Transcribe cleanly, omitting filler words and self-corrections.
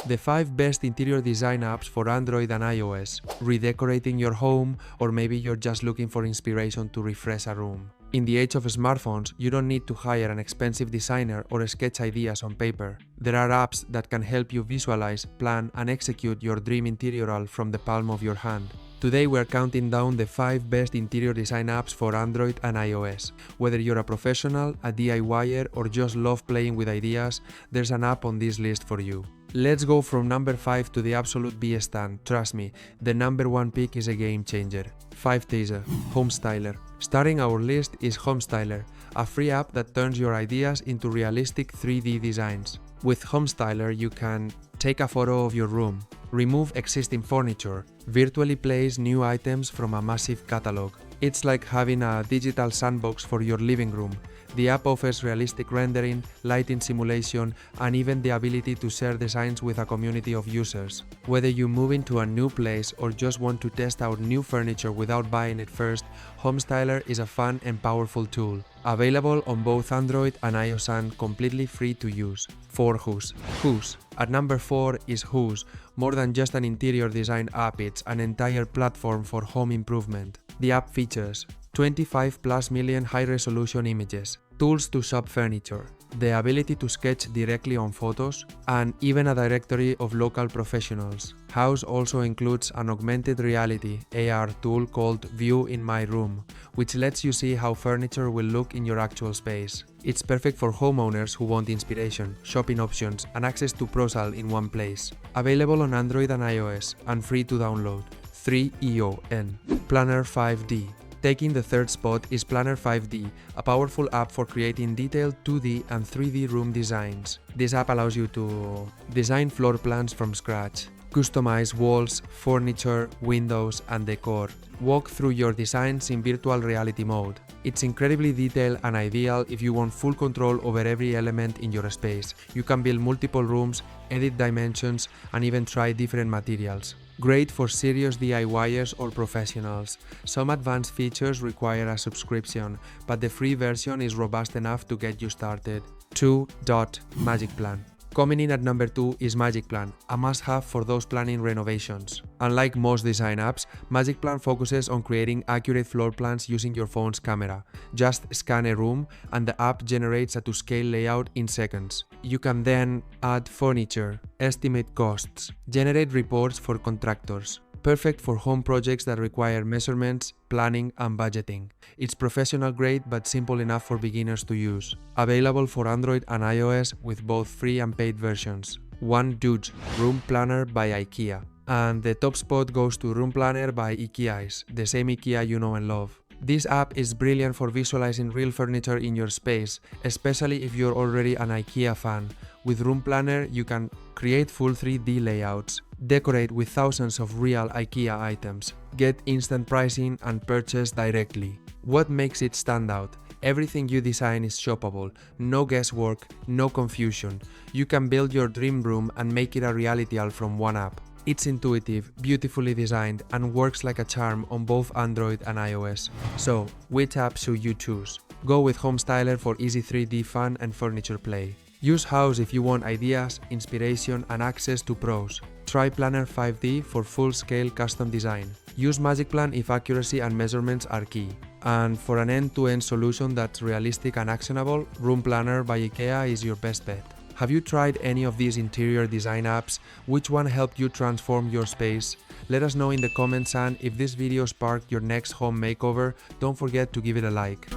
The 5 best interior design apps for Android and iOS, redecorating your home, or maybe you're just looking for inspiration to refresh a room. In the age of smartphones, you don't need to hire an expensive designer or sketch ideas on paper. There are apps that can help you visualize, plan, and execute your dream interior from the palm of your hand. Today we're counting down the 5 best interior design apps for Android and iOS. Whether you're a professional, a DIYer, or just love playing with ideas, there's an app on this list for you. Let's go from number 5 to the absolute B stand. Trust me, the number 1 pick is a game changer. 5 teaser, Home Styler. Starting our list is Home Styler, a free app that turns your ideas into realistic 3D designs. With Home Styler, you can take a photo of your room, remove existing furniture, virtually place new items from a massive catalog. It's like having a digital sandbox for your living room. The app offers realistic rendering, lighting simulation, and even the ability to share designs with a community of users. Whether you move into a new place or just want to test out new furniture without buying it first, Home Styler is a fun and powerful tool. Available on both Android and iOS and completely free to use. 4 Who's. Who's. At number 4 is Who's. More than just an interior design app, it's an entire platform for home improvement. The app features 25+ million high-resolution images, tools to shop furniture, the ability to sketch directly on photos, and even a directory of local professionals. House also includes an augmented reality AR tool called View in My Room, which lets you see how furniture will look in your actual space. It's perfect for homeowners who want inspiration, shopping options, and access to ProSal in one place. Available on Android and iOS, and free to download. 3EON. Planner 5D. Taking the third spot is Planner 5D, a powerful app for creating detailed 2D and 3D room designs. This app allows you to design floor plans from scratch, customize walls, furniture, windows, and decor. Walk through your designs in virtual reality mode. It's incredibly detailed and ideal if you want full control over every element in your space. You can build multiple rooms, edit dimensions, and even try different materials. Great for serious DIYers or professionals. Some advanced features require a subscription, but the free version is robust enough to get you started. 2. Magic Plan. Coming in at number 2 is Magic Plan, a must-have for those planning renovations. Unlike most design apps, Magic Plan focuses on creating accurate floor plans using your phone's camera. Just scan a room and the app generates a to-scale layout in seconds. You can then add furniture, estimate costs, generate reports for contractors. Perfect for home projects that require measurements, planning, and budgeting. It's professional grade but simple enough for beginners to use. Available for Android and iOS with both free and paid versions. 1 Room Planner by IKEA. And the top spot goes to Room Planner by IKEA, the same IKEA you know and love. This app is brilliant for visualizing real furniture in your space, especially if you're already an IKEA fan. With Room Planner, you can create full 3D layouts, decorate with thousands of real IKEA items, get instant pricing, and purchase directly. What makes it stand out? Everything you design is shoppable, no guesswork, no confusion. You can build your dream room and make it a reality all from one app. It's intuitive, beautifully designed, and works like a charm on both Android and iOS. So, which app should you choose? Go with Home Styler for easy 3D fun and furniture play. Use House if you want ideas, inspiration, and access to pros. Try Planner 5D for full-scale custom design. Use Magic Plan if accuracy and measurements are key. And for an end-to-end solution that's realistic and actionable, Room Planner by IKEA is your best bet. Have you tried any of these interior design apps? Which one helped you transform your space? Let us know in the comments, and if this video sparked your next home makeover, don't forget to give it a like.